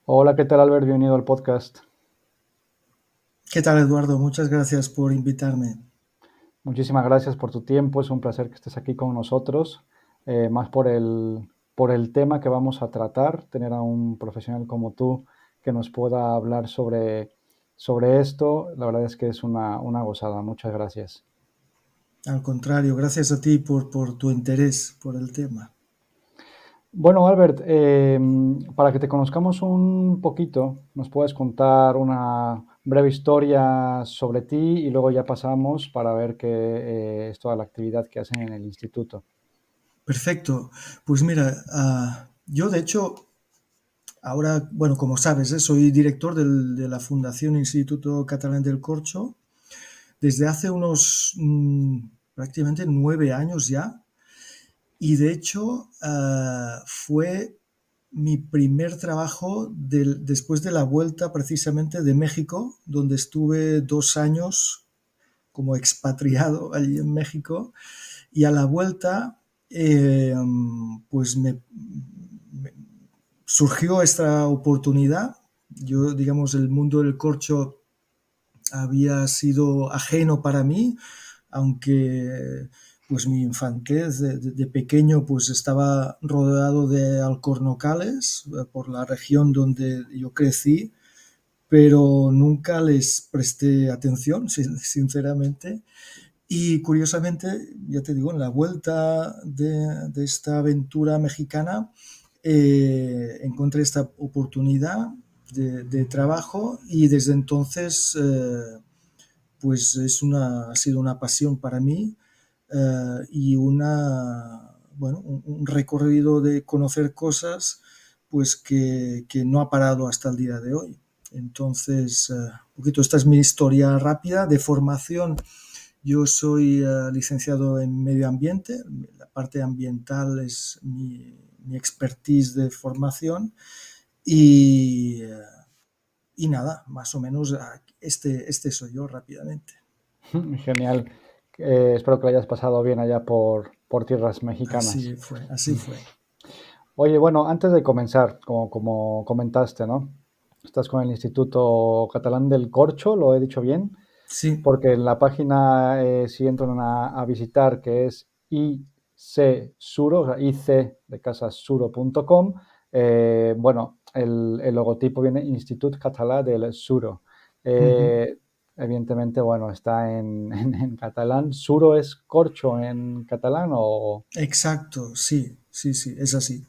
Hola, ¿qué tal, Albert? Bienvenido al podcast. ¿Qué tal, Eduardo? Muchas gracias por invitarme. Muchísimas gracias por tu tiempo. Es un placer que estés aquí con nosotros, más por el tema que vamos a tratar, tener a un profesional como tú que nos pueda hablar sobre esto. La verdad es que es una gozada. Muchas gracias. Al contrario, gracias a ti por tu interés por el tema. Bueno, Albert, para que te conozcamos un poquito, ¿nos puedes contar una breve historia sobre ti y luego ya pasamos para ver qué es toda la actividad que hacen en el instituto? Perfecto. Pues mira, yo de hecho, ahora, bueno, como sabes, soy director de la Fundación Instituto Catalán del Corcho desde hace unos prácticamente 9 años ya. Y de hecho, fue mi primer trabajo después de la vuelta precisamente de México, donde estuve 2 años como expatriado allí en México y a la vuelta pues me surgió esta oportunidad. Yo, digamos, el mundo del corcho había sido ajeno para mí, aunque pues mi infantez de pequeño pues estaba rodeado de alcornocales por la región donde yo crecí, pero nunca les presté atención, sinceramente. Y curiosamente, ya te digo, en la vuelta de esta aventura mexicana, encontré esta oportunidad de trabajo y desde entonces, pues ha sido una pasión para mí y bueno, un recorrido de conocer cosas pues que no ha parado hasta el día de hoy. Entonces, un poquito, esta es mi historia rápida de formación. Yo soy licenciado en medio ambiente, la parte ambiental es mi expertise de formación y nada, más o menos este soy yo rápidamente. Genial. Espero que lo hayas pasado bien allá por tierras mexicanas. Así fue, así fue. Oye, bueno, antes de comenzar, como comentaste, ¿no? Estás con el Instituto Catalán del Corcho, ¿lo he dicho bien? Sí, Porque en la página, si entran a visitar, que es icsuro, o sea, ic de casasuro.com, bueno, el logotipo viene Institut Català del Suro. ujú, Eh, Evidentemente, bueno, está en catalán. ¿Suro es corcho en catalán o...? exacto, sí, sí, sí, es así.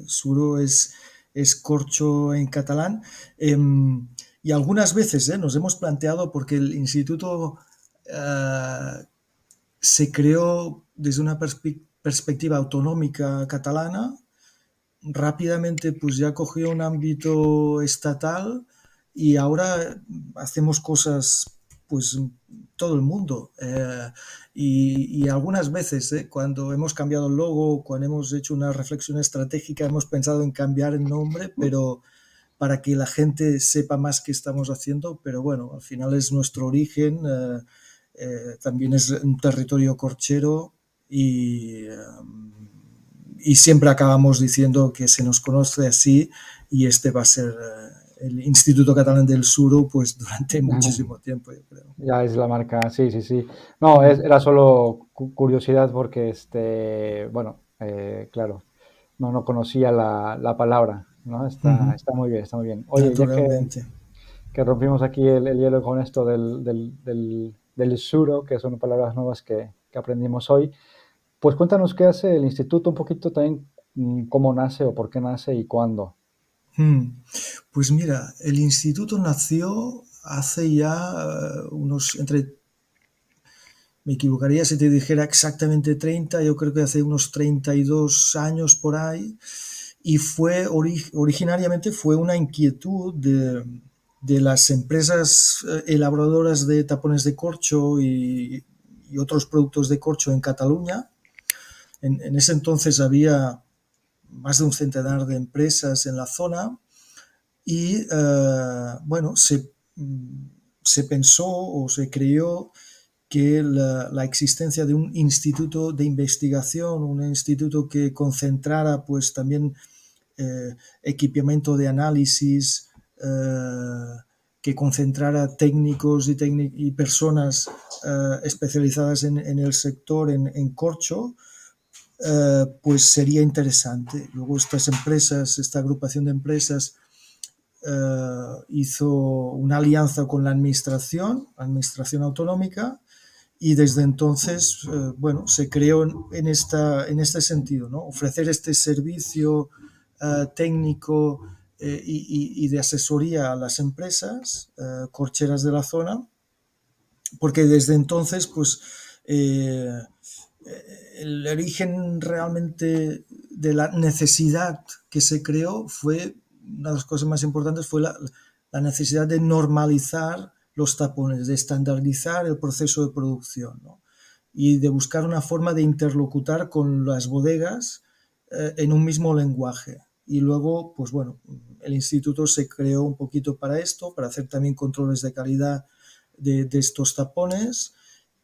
Suro es corcho en catalán. Y algunas veces nos hemos planteado, porque el instituto eh, se creó desde una perspectiva autonómica catalana, rápidamente pues ya cogió un ámbito estatal y ahora hacemos cosas pues todo el mundo. Y algunas veces cuando hemos cambiado el logo, cuando hemos hecho una reflexión estratégica, hemos pensado en cambiar el nombre, pero para que la gente sepa más qué estamos haciendo, pero bueno, al final es nuestro origen, también es un territorio corchero y siempre acabamos diciendo que se nos conoce así y este va a ser el Instituto Catalán del Suro pues durante muchísimo tiempo, yo creo. Ya es la marca, sí, sí, sí. No, Mm, era solo curiosidad porque, bueno, claro, no conocía la palabra, ¿no? Está, ujú, está muy bien, está muy bien. Oye, ya naturalmente. que rompimos aquí el hielo con esto del suro, que son palabras nuevas que aprendimos hoy, pues cuéntanos qué hace el instituto, un poquito también cómo nace o por qué nace y cuándo. Pues mira, el instituto nació hace ya me equivocaría si te dijera exactamente 30, yo creo que hace unos 32 años por ahí, y originariamente fue una inquietud de las empresas elaboradoras de tapones de corcho y otros productos de corcho en Cataluña. En ese entonces había más de un centenar de empresas en la zona y bueno, se pensó o se creyó que la existencia de un instituto de investigación, un instituto que concentrara pues también equipamiento de análisis que concentrara técnicos y personas especializadas en el sector en corcho, pues sería interesante. Luego esta agrupación de empresas hizo una alianza con la administración autonómica, y desde entonces, bueno, se creó en este sentido, ¿no? Ofrecer este servicio técnico y de asesoría a las empresas corcheras de la zona, porque desde entonces, pues, el origen realmente de la necesidad que se creó fue, una de las cosas más importantes fue la necesidad de normalizar los tapones, de estandarizar el proceso de producción, ¿no? Y de buscar una forma de interlocutar con las bodegas en un mismo lenguaje. Y luego, pues bueno, el instituto se creó un poquito para esto, para hacer también controles de calidad de estos tapones,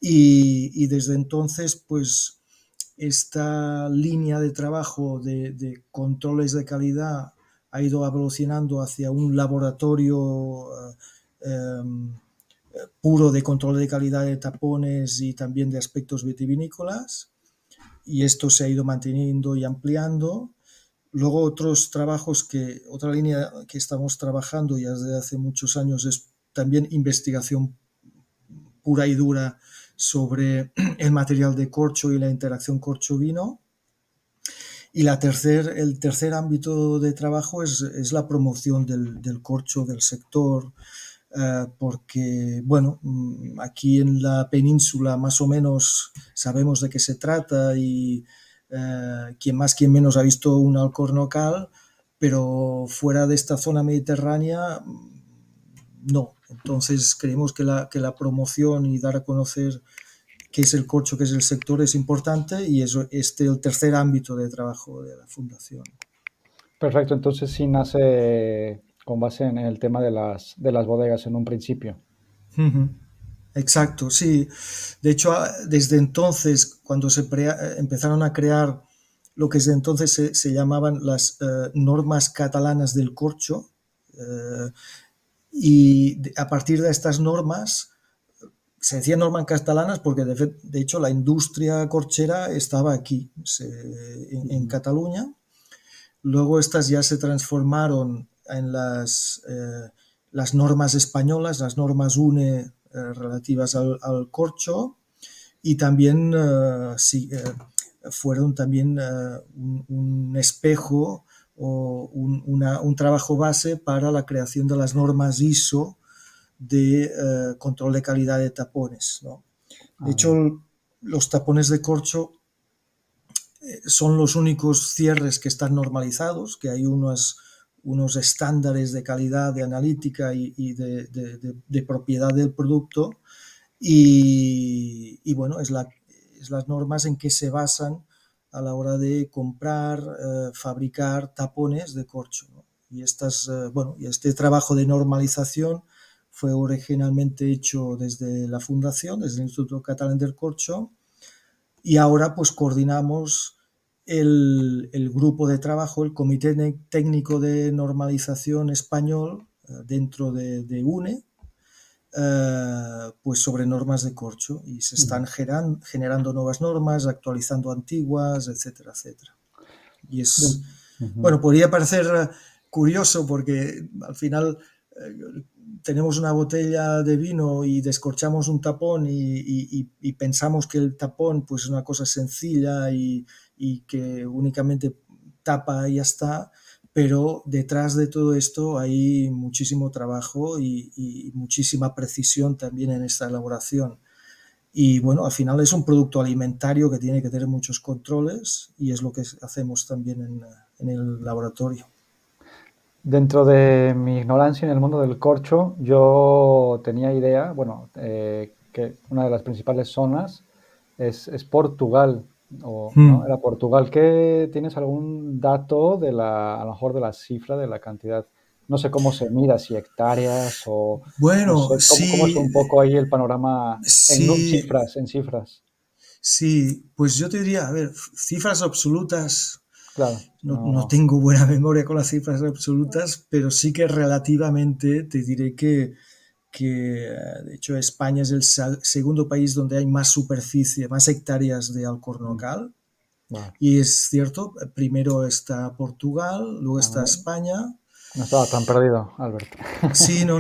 y desde entonces, pues esta línea de trabajo de controles de calidad ha ido evolucionando hacia un laboratorio puro de control de calidad de tapones y también de aspectos vitivinícolas, y esto se ha ido manteniendo y ampliando. Luego otra línea que estamos trabajando ya desde hace muchos años es también investigación pura y dura sobre el material de corcho y la interacción corcho-vino. Y el tercer ámbito de trabajo es la promoción del corcho, del sector, porque, bueno, aquí en la península más o menos sabemos de qué se trata, y quien más, quien menos ha visto un alcornocal, pero fuera de esta zona mediterránea, no. Entonces creemos que la promoción y dar a conocer qué es el corcho, qué es el sector, es importante, y eso es el tercer ámbito de trabajo de la fundación. Perfecto, entonces sí nace con base en el tema de las bodegas en un principio. Uh-huh. Exacto, sí. De hecho, desde entonces, cuando empezaron a crear lo que desde entonces se llamaban las normas catalanas del corcho, y a partir de estas normas, se decían normas catalanas porque de hecho la industria corchera estaba aquí, en Cataluña. Luego estas ya se transformaron en las normas españolas, las normas UNE relativas al corcho, y también fueron también un espejo o un trabajo base para la creación de las normas ISO de control de calidad de tapones, ¿no? De hecho, los tapones de corcho son los únicos cierres que están normalizados, que hay unos estándares de calidad, de analítica y de propiedad del producto, y bueno, es las normas en que se basan a la hora de comprar, fabricar tapones de corcho, ¿no? Y este trabajo de normalización fue originalmente hecho desde la fundación, desde el Instituto Catalán del Corcho, y ahora pues coordinamos el grupo de trabajo, el Comité Técnico de Normalización Español, dentro de UNE, pues sobre normas de corcho, y se están generando nuevas normas, actualizando antiguas, etcétera, etcétera. Y bueno, podría parecer curioso porque al final tenemos una botella de vino y descorchamos un tapón y pensamos que el tapón pues es una cosa sencilla y que únicamente tapa y ya está, pero detrás de todo esto hay muchísimo trabajo y muchísima precisión también en esta elaboración. Y bueno, al final es un producto alimentario que tiene que tener muchos controles, y es lo que hacemos también en el laboratorio. Dentro de mi ignorancia en el mundo del corcho, yo tenía idea, bueno, que una de las principales zonas es Portugal, ¿no? Era Portugal. ¿Qué, tienes algún dato a lo mejor de la cifra, de la cantidad? No sé cómo se mira, si hectáreas o no Bueno, sé, cómo es un poco ahí el panorama sí, en cifras. sí, pues yo te diría, a ver, cifras absolutas. Claro, No no, tengo buena memoria con las cifras absolutas, pero sí que relativamente te diré que de hecho España es el segundo país donde hay más superficie, más hectáreas de mm, alcornocal. vale. Y es cierto, primero está Portugal, luego Ah, está España. no estaba tan perdido, Albert. Sí, no.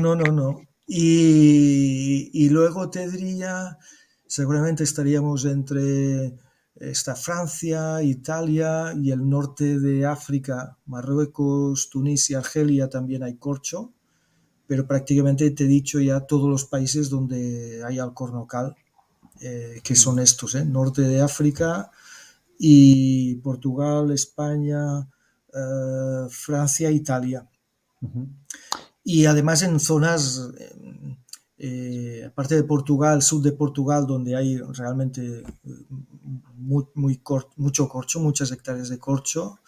Y luego te diría, seguramente estaríamos entre está Francia, Italia y el norte de África, Marruecos, Tunisia, Argelia también hay corcho, pero prácticamente te he dicho ya todos los países donde hay alcornocal, que Mm, son estos, norte de África y Portugal, España, Francia, Italia. ujú, Y además en zonas, aparte de Portugal, sur de Portugal, donde hay realmente mucho corcho, muchas hectáreas de corcho,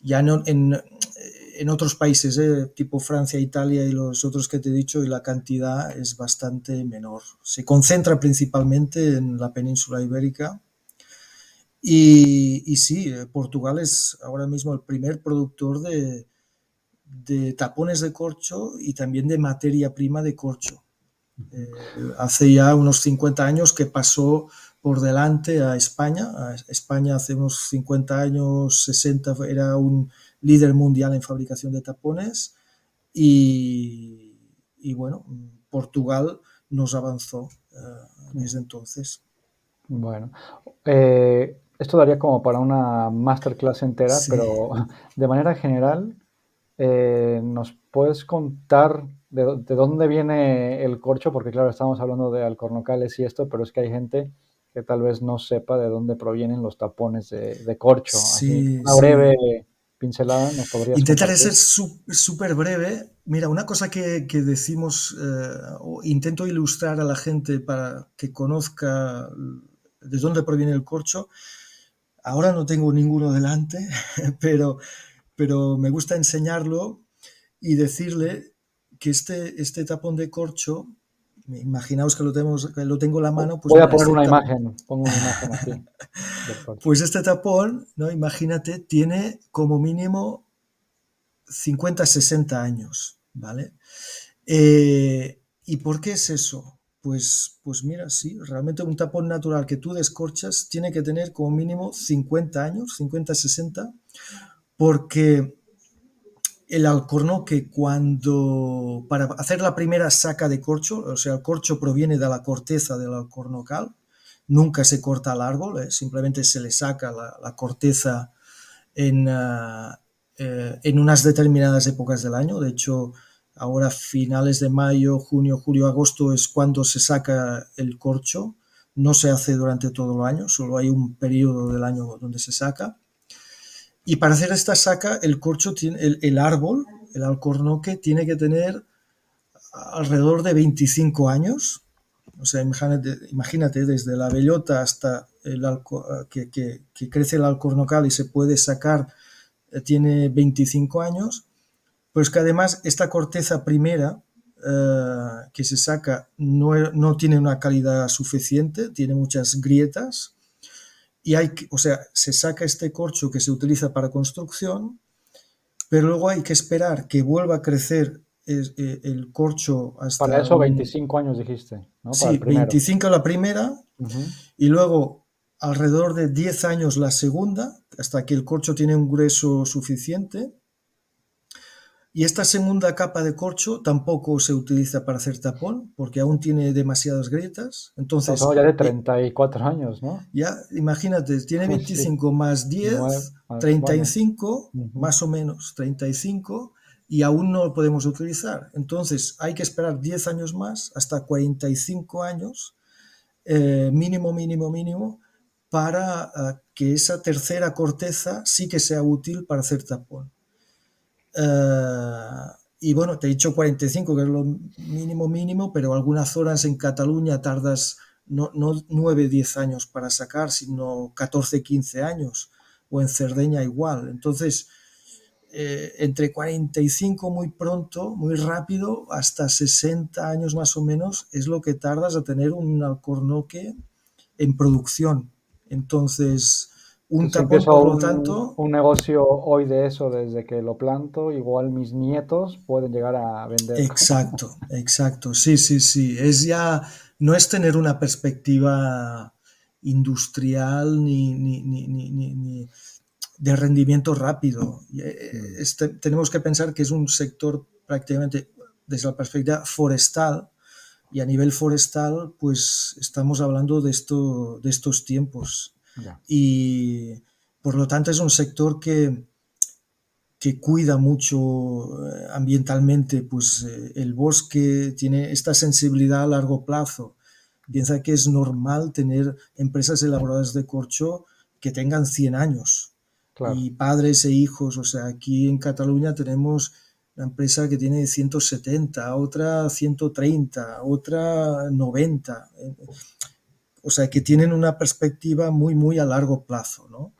ya no, en otros países, tipo Francia, Italia y los otros que te he dicho, y la cantidad es bastante menor. Se concentra principalmente en la península ibérica. Y sí, Portugal es ahora mismo el primer productor de tapones de corcho y también de materia prima de corcho. ujú. Hace ya unos 50 años que pasó por delante a España. España hace unos 50 años, 60, era un líder mundial en fabricación de tapones y bueno, Portugal nos avanzó Mm, desde entonces. bueno, esto daría como para una masterclass entera, Sí, pero de manera general, ¿nos puedes contar de dónde viene el corcho? Porque claro, estamos hablando de alcornocales y esto, pero es que hay gente que tal vez no sepa de dónde provienen los tapones de corcho. Así, sí, una breve sí. pincelada, ¿nos podrías Intentaré compartir? ser súper breve. Mira, una cosa que decimos, o intento ilustrar a la gente para que conozca de dónde proviene el corcho. Ahora no tengo ninguno delante, pero, pero me gusta enseñarlo y decirle que este tapón de corcho, imaginaos que lo tengo en la mano, pues Voy a mira, poner una imagen, pongo una imagen aquí del corcho. pues este tapón, ¿no? Imagínate, tiene como mínimo 50, 60 años, ¿vale? ¿Y por qué es eso? Pues mira, sí, realmente un tapón natural que tú descorchas tiene que tener como mínimo 50 años, 50, 60, porque el alcornoque para hacer la primera saca de corcho, o sea, el corcho proviene de la corteza del alcornocal, nunca se corta al árbol, simplemente se le saca la corteza en, en unas determinadas épocas del año. De hecho, ahora finales de mayo, junio, julio, agosto es cuando se saca el corcho. No se hace durante todo el año, solo hay un periodo del año donde se saca. Y para hacer esta saca, el corcho tiene, el árbol, el alcornoque, tiene que tener alrededor de 25 años. O sea, imagínate desde la bellota hasta que crece el alcornocal y se puede sacar, tiene 25 años. Pues que además esta corteza primera que se saca no tiene una calidad suficiente, tiene muchas grietas y o sea, se saca este corcho que se utiliza para construcción, pero luego hay que esperar que vuelva a crecer el corcho Para hasta eso 25 años dijiste, ¿no? Para sí, el primero. 25 la primera Ujú. y luego alrededor de 10 años la segunda, hasta que el corcho tiene un grueso suficiente. Y esta segunda capa de corcho tampoco se utiliza para hacer tapón porque aún tiene demasiadas grietas. Estamos Entonces, hablando ya de 34 años, ¿no? ya imagínate, tiene Sí, 25 más 9, 10, 35, ujú, más o menos 35, y aún no lo podemos utilizar. Entonces, hay que esperar 10 años más, hasta 45 años, mínimo, para que esa tercera corteza sí que sea útil para hacer tapón. Y bueno, te he dicho 45, que es lo mínimo, pero algunas zonas en Cataluña tardas no 9, 10 años para sacar, sino 14, 15 años, o en Cerdeña igual. Entonces, entre 45 muy pronto, muy rápido, hasta 60 años más o menos, es lo que tardas a tener un alcornoque en producción. Entonces, Un Entonces, si tapón, empiezo por lo tanto, un negocio hoy de eso desde que lo planto, igual mis nietos pueden llegar a vender. exacto, exacto. Sí, sí, sí. Es ya, no es tener una perspectiva industrial ni de rendimiento rápido. Mm, Tenemos que pensar que es un sector prácticamente desde la perspectiva forestal y a nivel forestal, pues estamos hablando de estos tiempos. ya, Y por lo tanto es un sector que cuida mucho ambientalmente, pues el bosque tiene esta sensibilidad a largo plazo. Piensa que es normal tener empresas elaboradoras de corcho que tengan 100 años claro. y padres e hijos. O sea, aquí en Cataluña tenemos una empresa que tiene 170, otra 130, otra 90. O sea, que tienen una perspectiva muy, muy a largo plazo, ¿no?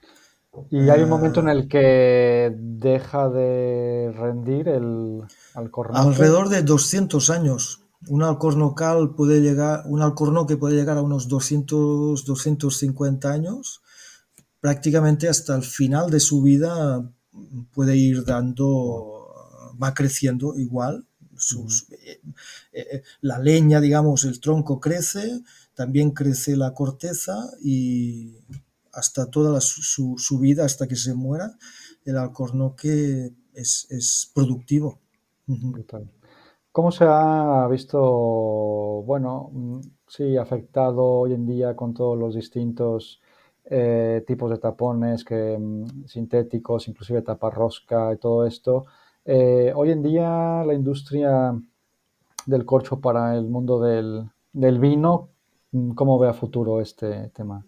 Y hay un momento en Eh, el que deja de rendir el alcornoque. Alrededor de 200 años. Un alcornoque puede llegar a unos 200, 250 años. Prácticamente hasta el final de su vida puede ir Wow. va creciendo igual. Ujú, La leña, digamos, el tronco crece, también crece la corteza y hasta toda su vida, hasta que se muera, el alcornoque es productivo. Ujú. brutal. ¿Cómo se ha visto, bueno, sí, afectado hoy en día con todos los distintos tipos de tapones que, sintéticos, inclusive taparrosca y todo esto? Hoy en día la industria del corcho para el mundo del vino, ¿cómo ve a futuro este tema?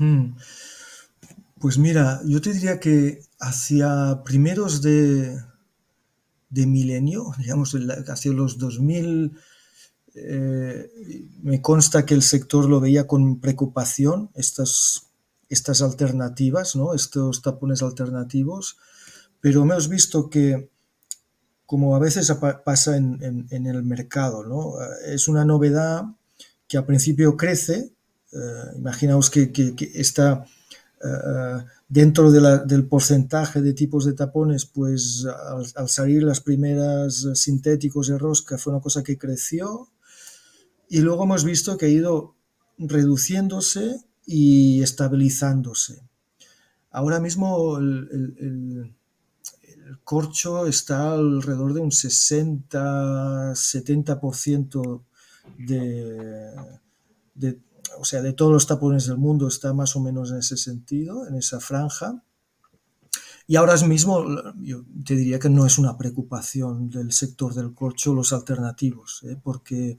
Mm. Pues mira, yo te diría que hacia primeros de milenio, digamos, hacia los 2000, me consta que el sector lo veía con preocupación, estas alternativas, ¿no? Estos tapones alternativos, pero hemos visto que, como a veces pasa en el mercado, ¿no? Es una novedad que al principio crece. Imaginaos que está dentro del porcentaje de tipos de tapones, pues al salir las primeras sintéticos de rosca fue una cosa que creció y luego hemos visto que ha ido reduciéndose y estabilizándose. Ahora mismo el corcho está alrededor de un 60-70% de, de, o sea, de todos los tapones del mundo está más o menos en ese sentido, en esa franja. Y ahora mismo yo te diría que no es una preocupación del sector del corcho los alternativos, porque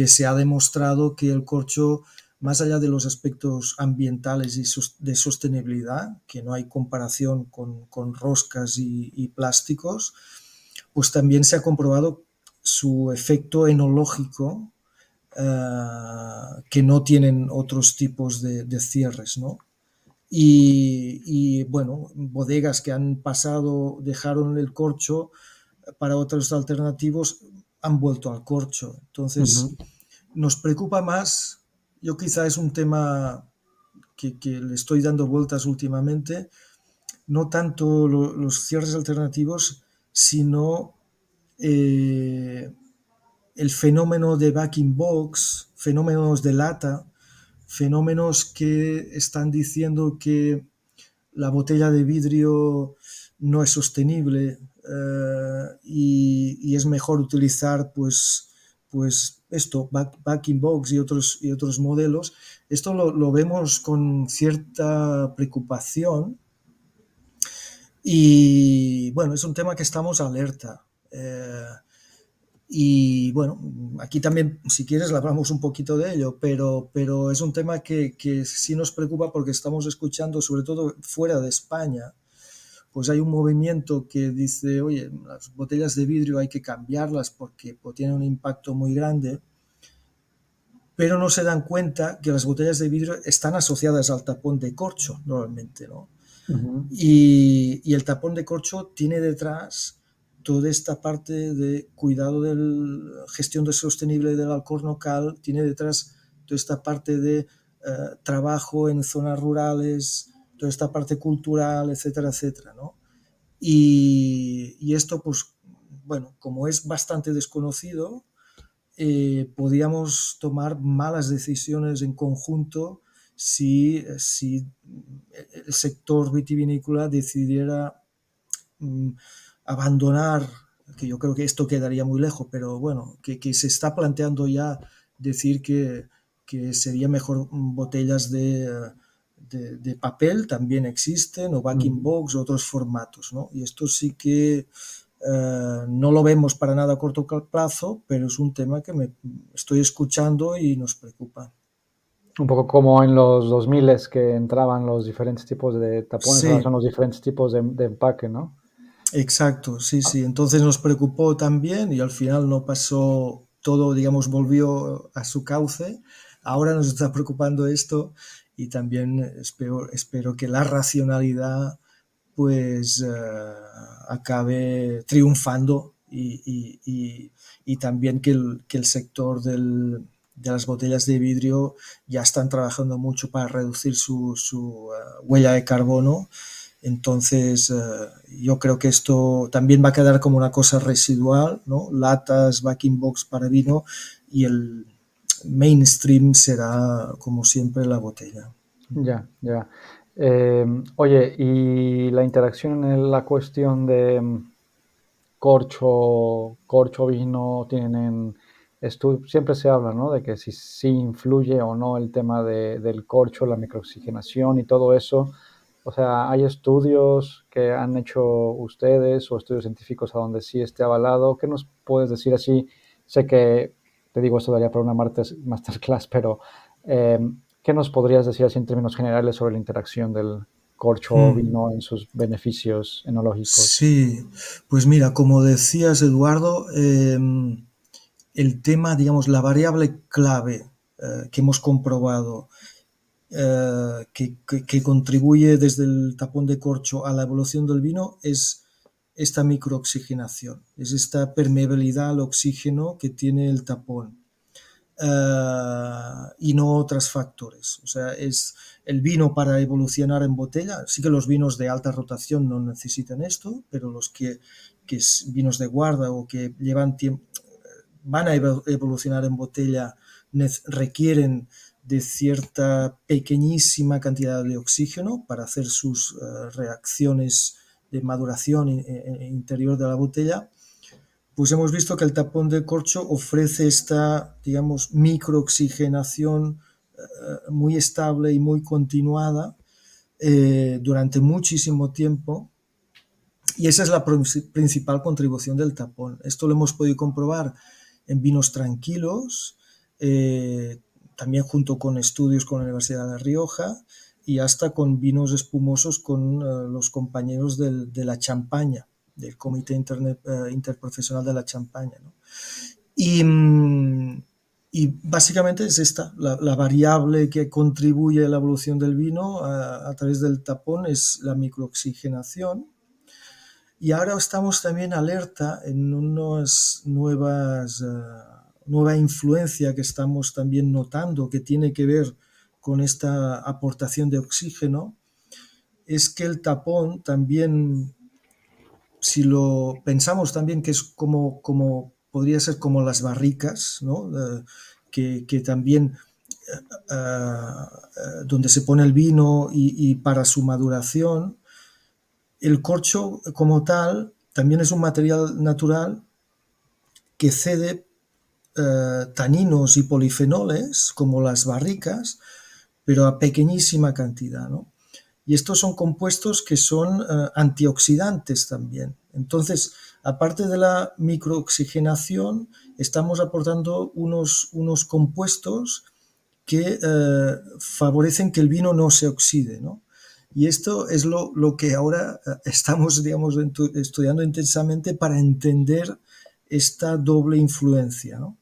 se ha demostrado que el corcho, más allá de los aspectos ambientales y de sostenibilidad, que no hay comparación con roscas y plásticos, pues también se ha comprobado su efecto enológico, que no tienen otros tipos de cierres, ¿no? Bueno, bodegas que han pasado, dejaron el corcho para otros alternativos, han vuelto al corcho. Entonces, Ujú, nos preocupa más, yo quizá es un tema que le estoy dando vueltas últimamente, no tanto los cierres alternativos, sino eh, el fenómeno de backing box, fenómenos de lata, fenómenos que están diciendo que la botella de vidrio no es sostenible, y es mejor utilizar pues esto, backing box y otros modelos. Esto lo vemos con cierta preocupación y bueno, es un tema que estamos alerta. Y bueno, aquí también, si quieres, hablamos un poquito de ello, pero es un tema que sí nos preocupa porque estamos escuchando, sobre todo fuera de España, pues hay un movimiento que dice, oye, las botellas de vidrio hay que cambiarlas porque pues, tienen un impacto muy grande, pero no se dan cuenta que las botellas de vidrio están asociadas al tapón de corcho normalmente, ¿no? ujú. Y el tapón de corcho tiene detrás toda esta parte de cuidado de gestión de sostenible del alcornocal, tiene detrás toda esta parte de trabajo en zonas rurales, toda esta parte cultural, etcétera, etcétera, ¿no? Y esto, pues, bueno, como es bastante desconocido, podíamos tomar malas decisiones en conjunto si el sector vitivinícola decidiera mm, abandonar, que yo creo que esto quedaría muy lejos, pero bueno, que se está planteando ya decir que sería mejor botellas de papel, también existen, o backing Ujú. box, otros formatos, ¿no? Y esto sí que no lo vemos para nada a corto plazo, pero es un tema que me estoy escuchando y nos preocupa. Un poco como en los 2000 que entraban los diferentes tipos de tapones, ahora son Sí, los diferentes tipos de empaque, ¿no? exacto, sí, Ah, sí. Entonces nos preocupó también y al final no pasó todo, digamos, volvió a su cauce. Ahora nos está preocupando esto y también espero que la racionalidad pues acabe triunfando y también que el sector de las botellas de vidrio ya están trabajando mucho para reducir su huella de carbono. Entonces, yo creo que esto también va a quedar como una cosa residual, ¿no? Latas, backing box para vino y el mainstream será, como siempre, la botella. ya, ya. Oye, y la interacción en la cuestión de corcho, vino, tienen siempre se habla, ¿no? De que si influye o no el tema del corcho, la microoxigenación y todo eso. O sea, ¿hay estudios que han hecho ustedes o estudios científicos a donde sí esté avalado? ¿Qué nos puedes decir así? Sé que te digo esto daría para una masterclass, pero ¿qué nos podrías decir así en términos generales sobre la interacción del corcho Hmm. vino en sus beneficios enológicos? Sí, pues mira, como decías, Eduardo, el tema, digamos, la variable clave que hemos comprobado que contribuye desde el tapón de corcho a la evolución del vino es esta microoxigenación, es esta permeabilidad al oxígeno que tiene el tapón. Y no otros factores. O sea, es el vino para evolucionar en botella. Sí que los vinos de alta rotación no necesitan esto, pero los que vinos de guarda o que llevan tiempo, van a evolucionar en botella requieren de cierta pequeñísima cantidad de oxígeno para hacer sus reacciones de maduración interior de la botella, pues hemos visto que el tapón de corcho ofrece esta, digamos, microoxigenación muy estable y muy continuada durante muchísimo tiempo. Y esa es la principal contribución del tapón. Esto lo hemos podido comprobar en vinos tranquilos, también junto con estudios con la Universidad de La Rioja y hasta con vinos espumosos con los compañeros de la Champaña, del Comité Interprofesional de la Champaña, ¿no? Y, y, básicamente es esta, la variable que contribuye a la evolución del vino a través del tapón es la microoxigenación. Y ahora estamos también alerta en unas nueva influencia que estamos también notando que tiene que ver con esta aportación de oxígeno, es que el tapón también, si lo pensamos también que es como podría ser como las barricas, ¿no? Que también donde se pone el vino y para su maduración, el corcho como tal también es un material natural que cede taninos y polifenoles, como las barricas, pero a pequeñísima cantidad, ¿no? Y estos son compuestos que son antioxidantes también. Entonces, aparte de la microoxigenación, estamos aportando unos compuestos que favorecen que el vino no se oxide, ¿no? Y esto es lo que ahora estamos, digamos, estudiando intensamente para entender esta doble influencia, ¿no?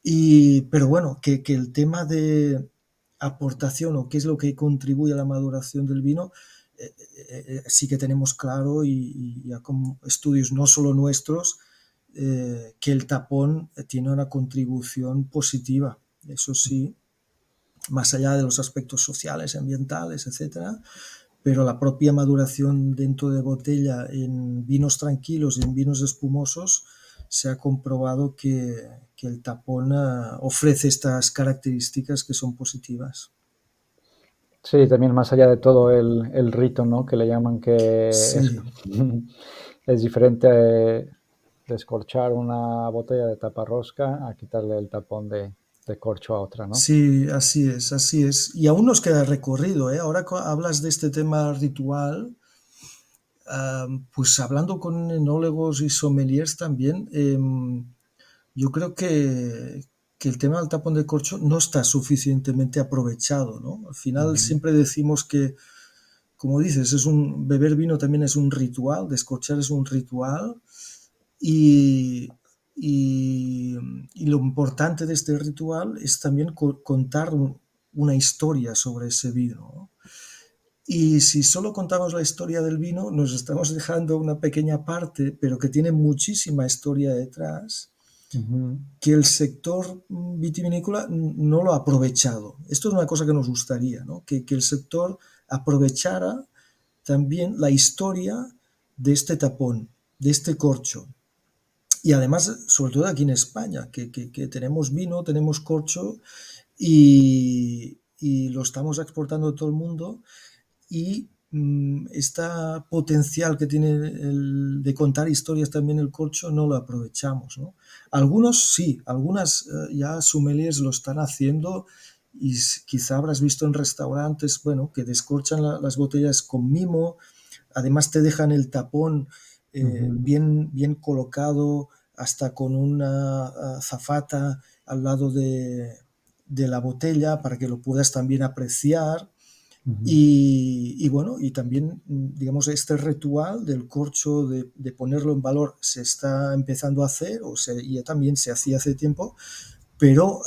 Pero bueno, que el tema de aportación o qué es lo que contribuye a la maduración del vino, sí que tenemos claro y ya con estudios no solo nuestros, que el tapón tiene una contribución positiva, eso sí, más allá de los aspectos sociales, ambientales, etcétera, pero la propia maduración dentro de botella en vinos tranquilos y en vinos espumosos se ha comprobado que el tapón ofrece estas características que son positivas. Sí, también más allá de todo el rito, ¿no? Que le llaman que es, Sí, es diferente descorchar una botella de taparrosca a quitarle el tapón de corcho a otra, ¿no? sí, así es, así es. Y aún nos queda recorrido, ¿eh? Ahora hablas de este tema ritual, pues hablando con enólogos y sommeliers también, yo creo que el tema del tapón de corcho no está suficientemente aprovechado, ¿no? Al final Ujú, siempre decimos que, como dices, beber vino también es un ritual, descorchar es un ritual y, y, y lo importante de este ritual es también contar una historia sobre ese vino, ¿no? Y si solo contamos la historia del vino, nos estamos dejando una pequeña parte, pero que tiene muchísima historia detrás, ujú, que el sector vitivinícola no lo ha aprovechado. Esto es una cosa que nos gustaría, ¿no? Que el sector aprovechara también la historia de este tapón, de este corcho. Y además, sobre todo aquí en España, que tenemos vino, tenemos corcho y lo estamos exportando a todo el mundo y este potencial que tiene de contar historias también el corcho no lo aprovechamos, ¿no? Algunos sí, algunas ya sommeliers lo están haciendo y quizá habrás visto en restaurantes, bueno, que descorchan las botellas con mimo, además te dejan el tapón ujú, bien colocado, hasta con una azafata al lado de la botella para que lo puedas también apreciar. ujú. Y bueno, y también, digamos, este ritual del corcho, de ponerlo en valor, se está empezando a hacer, ya también se hacía hace tiempo, pero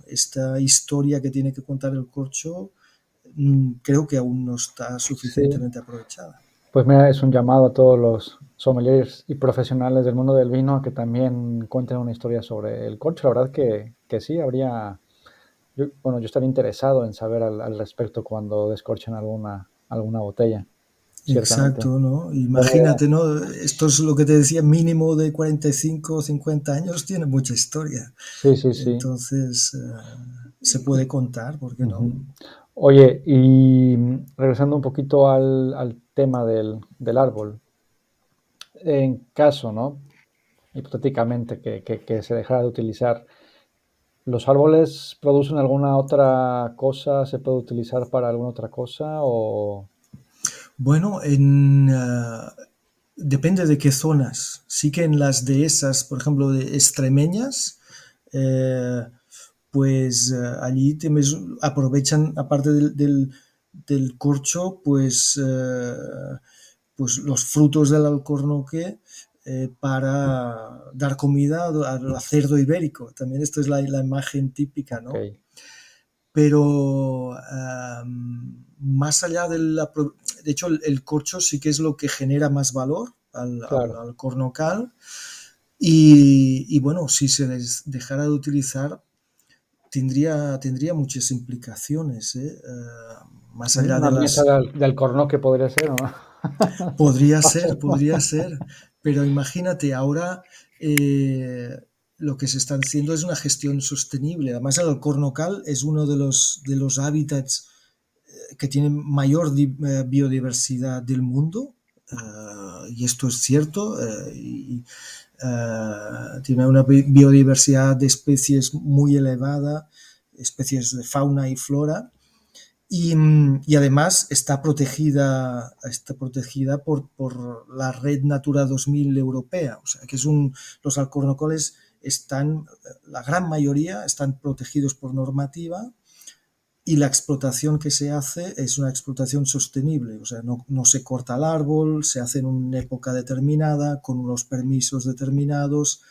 esta historia que tiene que contar el corcho creo que aún no está Sí, suficientemente aprovechada. pues mira, es un llamado a todos los sommeliers y profesionales del mundo del vino a que también cuenten una historia sobre el corcho. La verdad que sí, habría, bueno, yo estaría interesado en saber al respecto cuando descorchen alguna botella, ciertamente. Exacto, ¿no? Bueno, Imagínate, ¿no? Esto es lo que te decía, mínimo de 45 o 50 años, tiene mucha historia. sí, sí, sí. Entonces, se puede contar, ¿por qué no? Ujú. Oye, y regresando un poquito al tema del árbol, en caso, ¿no? Hipotéticamente que se dejara de utilizar, ¿los árboles producen alguna otra cosa? ¿Se puede utilizar para alguna otra cosa? O Bueno, depende de qué zonas. Sí que en las dehesas, por ejemplo, de extremeñas, eh, pues allí aprovechan, aparte del corcho, pues los frutos del alcornoque para dar comida al cerdo ibérico. También esto es la imagen típica, ok, ¿no? Pero más allá de hecho, el corcho sí que es lo que genera más valor claro. al cornocal y bueno, si se les dejara de utilizar, tendría muchas implicaciones, ¿eh? Más allá de Una mesa las... de alcornoque podría ser, ¿o no? Podría ser, pero imagínate, ahora eh, lo que se está haciendo es una gestión sostenible. Además, el cornocal es uno de los hábitats que tiene mayor biodiversidad del mundo, y esto es cierto, tiene una biodiversidad de especies muy elevada, especies de fauna y flora, y además está protegida por la Red Natura 2000 europea, o sea que los alcornocoles están, la gran mayoría están protegidos por normativa y la explotación que se hace es una explotación sostenible, o sea, no se corta el árbol, se hace en una época determinada, con unos permisos determinados,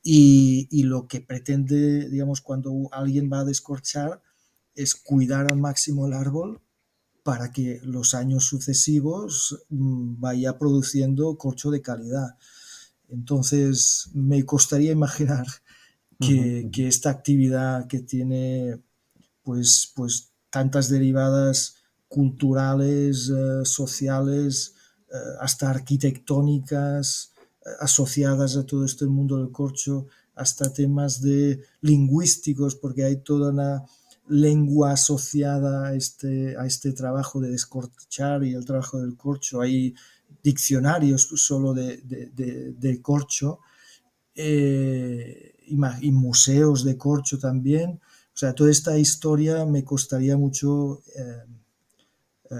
y lo que pretende, digamos, cuando alguien va a descorchar es cuidar al máximo el árbol para que los años sucesivos vaya produciendo corcho de calidad. Entonces, me costaría imaginar Ujú, que ujú. esta actividad que tiene pues tantas derivadas culturales, sociales, hasta arquitectónicas, asociadas a todo este mundo del corcho, hasta temas de lingüísticos, porque hay toda una lengua asociada a este trabajo de descorchar y el trabajo del corcho. Hay diccionarios solo de corcho, y museos de corcho también. O sea, toda esta historia me costaría mucho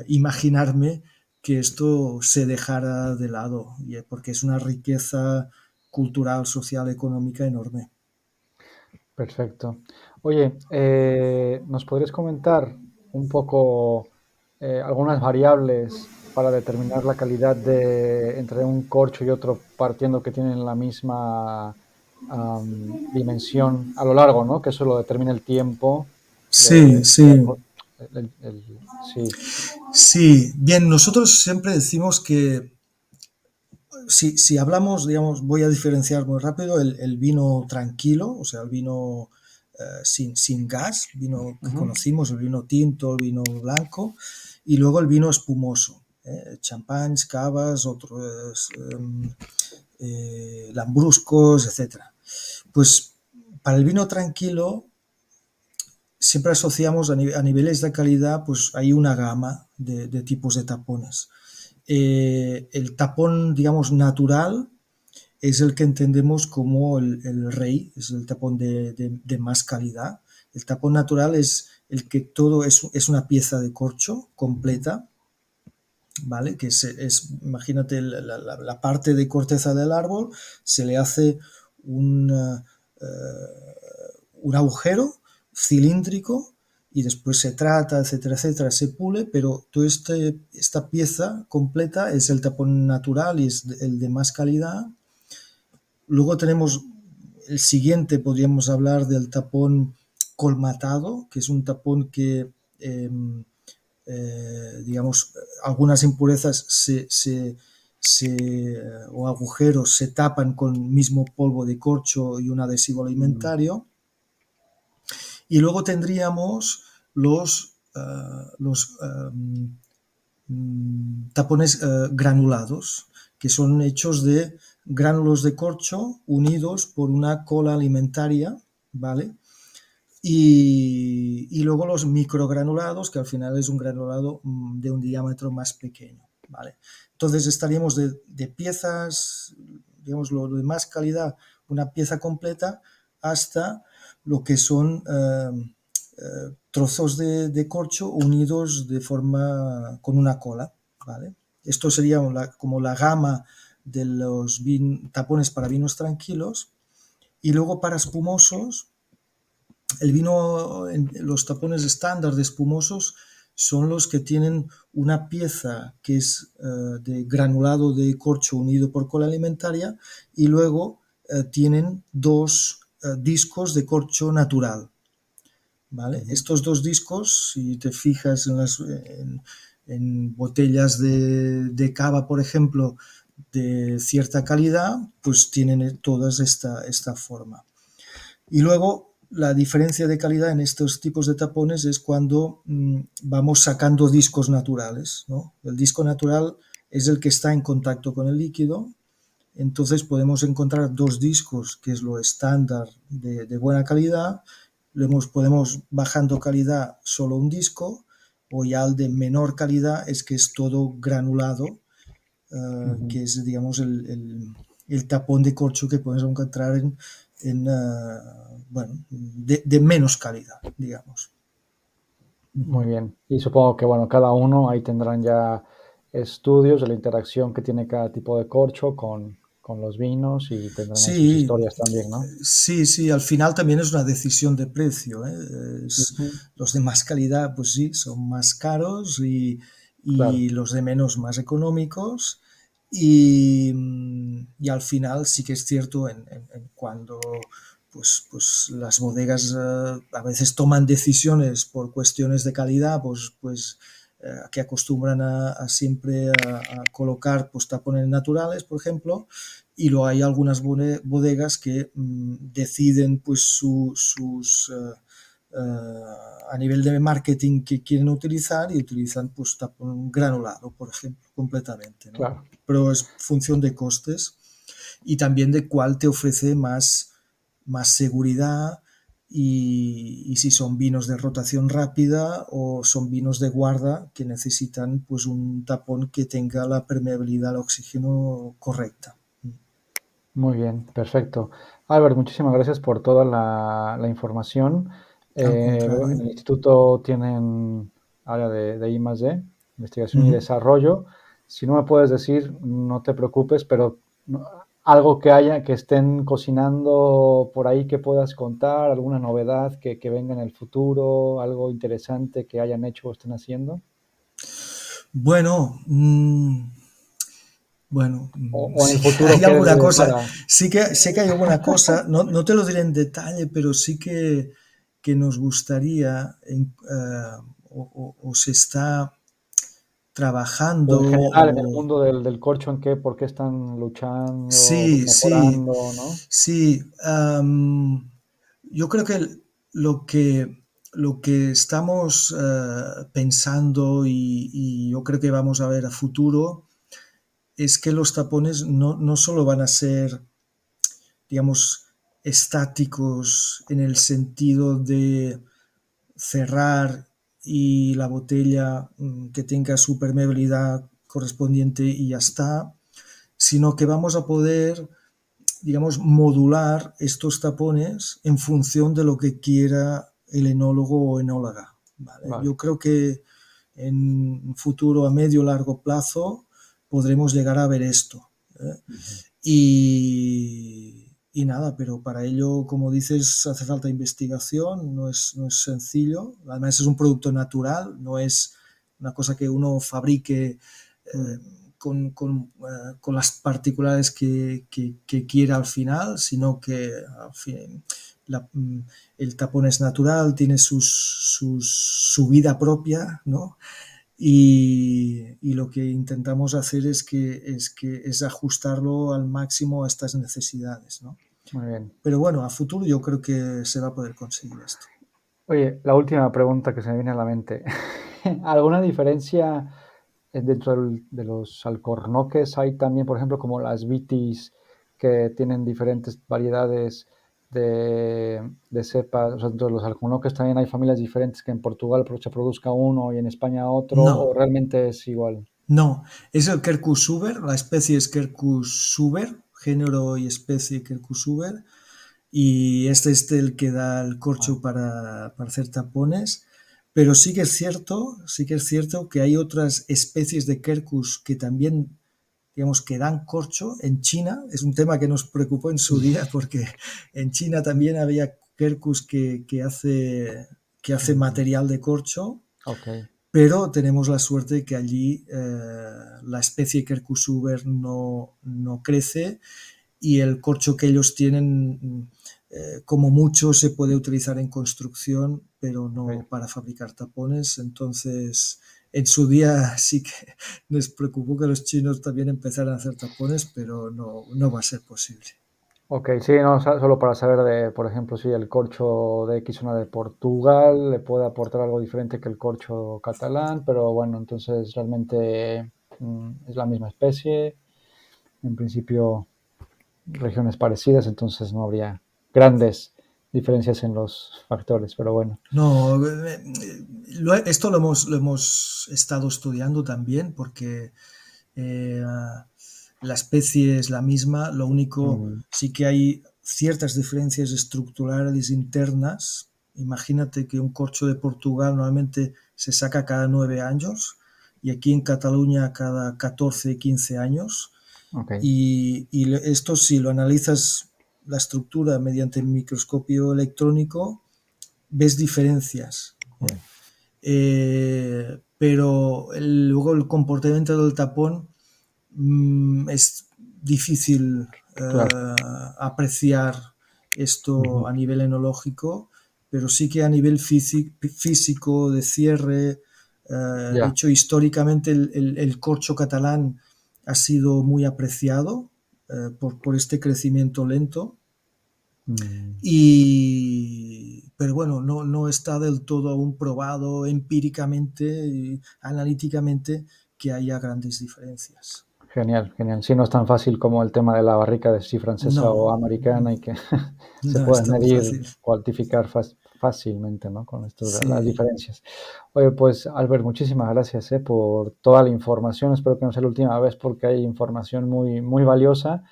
imaginarme que esto se dejara de lado, porque es una riqueza cultural, social, económica enorme. Perfecto. Oye, ¿nos podrías comentar un poco algunas variables para determinar la calidad de entre un corcho y otro, partiendo que tienen la misma dimensión a lo largo, ¿no? Que eso lo determina el tiempo Sí, de sí, sí. sí. Bien, nosotros siempre decimos que si hablamos, digamos, voy a diferenciar muy rápido el vino tranquilo, o sea, el vino sin gas, vino que Ujú. conocimos, el vino tinto, el vino blanco, y luego el vino espumoso, champáns, cavas, otros lambruscos, etcétera. Pues para el vino tranquilo siempre asociamos a niveles de calidad, pues hay una gama de tipos de tapones. El tapón, digamos, natural es el que entendemos como el rey, es el tapón de más calidad. El tapón natural es el que todo es una pieza de corcho completa, ¿vale? Que imagínate la parte de corteza del árbol, se le hace un, un agujero cilíndrico y después se trata, etcétera, etcétera, se pule, pero toda esta pieza completa es el tapón natural y es el de más calidad. Luego tenemos el siguiente, podríamos hablar del tapón colmatado, que es un tapón que, digamos, algunas impurezas o agujeros se tapan con mismo polvo de corcho y un adhesivo Mm, alimentario. Y luego tendríamos los tapones granulados, que son hechos de gránulos de corcho unidos por una cola alimentaria, ¿vale? Y luego los microgranulados, que al final es un granulado de un diámetro más pequeño, ¿vale? Entonces estaríamos de piezas, digamos, lo de más calidad, una pieza completa, hasta lo que son trozos de corcho unidos de forma con una cola, ¿vale? Esto sería como la gama de los tapones para vinos tranquilos. Y luego para espumosos, el vino, los tapones estándar de espumosos son los que tienen una pieza que es de granulado de corcho unido por cola alimentaria y luego tienen dos discos de corcho natural. ¿Vale? ujú. Estos dos discos, si te fijas en botellas de cava, por ejemplo, de cierta calidad, pues tienen todas esta forma. Y luego la diferencia de calidad en estos tipos de tapones es cuando vamos sacando discos naturales, ¿no? El disco natural es el que está en contacto con el líquido, entonces podemos encontrar dos discos, que es lo estándar de buena calidad, podemos bajando calidad solo un disco, o ya el de menor calidad es que es todo granulado, Ujú. que es, digamos, el tapón de corcho que podemos encontrar bueno, de menos calidad, digamos. Muy bien. Y supongo que, bueno, cada uno ahí tendrán ya estudios de la interacción que tiene cada tipo de corcho con los vinos y tendrán ahí sus Sí, historias también, ¿no? sí, sí, al final también es una decisión de precio, ¿eh? Ujú. Los de más calidad, pues sí, son más caros Claro. y los de menos más económicos. Y al final sí que es cierto en cuando pues las bodegas a veces toman decisiones por cuestiones de calidad, que acostumbran a siempre a colocar pues, tapones naturales, por ejemplo, y luego hay algunas bodegas que deciden pues a nivel de marketing que quieren utilizar y utilizan pues tapón granulado, por ejemplo, completamente, ¿no? Claro. Pero es función de costes y también de cuál te ofrece más seguridad y si son vinos de rotación rápida o son vinos de guarda que necesitan pues un tapón que tenga la permeabilidad al oxígeno correcta. Muy bien, perfecto. Albert, muchísimas gracias por toda la información. Al Veo que en contrario. el instituto tienen área de I+D, investigación y Ujú. desarrollo. Si no me puedes decir, no te preocupes, pero algo que estén cocinando por ahí que puedas contar, alguna novedad que venga en el futuro, algo interesante que hayan hecho o estén haciendo. Bueno, bueno, O en el sí, futuro hay que alguna cosa. para... Sí que sé que hay alguna cosa, no te lo diré en detalle, pero sí que nos gustaría o se está O trabajando en general, en el o mundo del corcho, ¿por qué están luchando, sí, sí, mejorando, no? sí. Yo creo que lo que, lo que estamos pensando y yo creo que vamos a ver a futuro es que los tapones no solo van a ser, digamos, estáticos en el sentido de cerrar y la botella que tenga su permeabilidad correspondiente y ya está, sino que vamos a poder, digamos, modular estos tapones en función de lo que quiera el enólogo o enóloga. ¿Vale? Vale. Yo creo que en un futuro a medio o largo plazo podremos llegar a ver esto. ¿Eh? Ujú. Y nada, pero para ello, como dices, hace falta investigación, no es sencillo. Además, es un producto natural, no es una cosa que uno fabrique Mm. con las particularidades que quiera al final, sino que al fin, la, el tapón es natural, tiene su vida propia, ¿no? Y lo que intentamos hacer es ajustarlo al máximo a estas necesidades, ¿no? Muy bien. Pero bueno, a futuro yo creo que se va a poder conseguir esto. Oye, la última pregunta que se me viene a la mente. ¿Alguna diferencia dentro de los alcornoques? Hay también, por ejemplo, como las vitis que tienen diferentes variedades de cepas. O sea, dentro de los alcornoques también hay familias diferentes que en Portugal se produzca uno y en España otro, o No, realmente es igual. no, es el Quercus suber, la especie es Quercus suber, género y especie Quercus suber, y este es el que da el Ah, corcho para hacer tapones. Pero sí que es cierto que hay otras especies de Quercus que también, digamos, que dan corcho en China. Es un tema que nos preocupó en su sí. día porque en China también había Quercus que hace Mm, material de corcho, ok. pero tenemos la suerte que allí la especie Quercus uber no crece y el corcho que ellos tienen, como mucho, se puede utilizar en construcción, pero Ok. no para fabricar tapones. Entonces, en su día sí que les preocupó que los chinos también empezaran a hacer tapones, pero no va a ser posible. Ok, sí, no, solo para saber de, por ejemplo, si el corcho de X zona de Portugal le puede aportar algo diferente que el corcho catalán, pero bueno, entonces realmente es la misma especie, en principio regiones parecidas, entonces no habría grandes diferencias en los factores, pero bueno. No, esto lo hemos estado estudiando también porque eh, la especie es la misma, lo único Mm, sí que hay ciertas diferencias estructurales internas. Imagínate que un corcho de Portugal normalmente se saca cada 9 años y aquí en Cataluña cada 14, 15 años. ok, Y esto si lo analizas la estructura mediante el microscopio electrónico, ves diferencias. bien, Pero luego el comportamiento del tapón es difícil claro. apreciar esto Ujú, a nivel enológico, pero sí que a nivel físico, de cierre, de ya. hecho históricamente el corcho catalán ha sido muy apreciado por este crecimiento lento Mm, y pero bueno, no está del todo aún probado empíricamente y analíticamente que haya grandes diferencias. Genial, genial. Sí, no es tan fácil como el tema de la barrica de si francesa o No, americana y que se no es pueden tan medir, fácil. cuantificar fácilmente, ¿no? Con esto de las Sí, diferencias. Oye, pues Albert, muchísimas gracias, por toda la información. Espero que no sea la última vez porque hay información muy, muy valiosa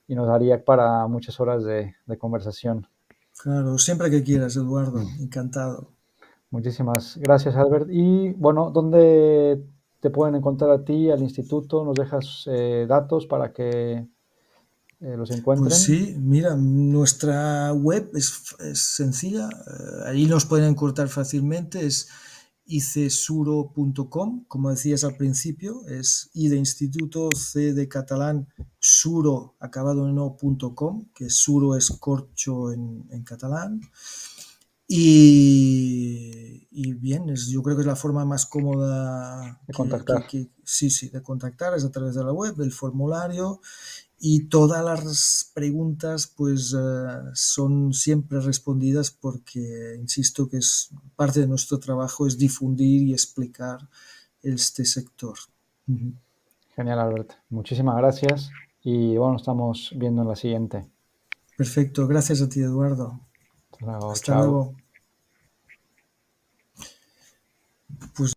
y nos daría para muchas horas de conversación. claro, siempre que quieras, Eduardo, encantado. Muchísimas gracias, Albert. Y bueno, ¿dónde te pueden encontrar a ti, al instituto? ¿Nos dejas datos para que los Pues encuentren? sí, mira, nuestra web es sencilla, ahí nos pueden encontrar fácilmente, es icesuro.com, como decías al principio, es I de instituto, C de catalán, suro acabado en o.com, que suro es corcho en catalán. Y bien, yo creo que es la forma más cómoda De contactar. sí, sí, de contactar, es a través de la web, del formulario, y todas las preguntas pues son siempre respondidas porque insisto que es parte de nuestro trabajo es difundir y explicar este sector. Ujú. Genial, Albert. Muchísimas gracias y bueno, estamos viendo en la siguiente. Perfecto, gracias a ti, Eduardo. Hasta luego, Hasta chao. luego. Pues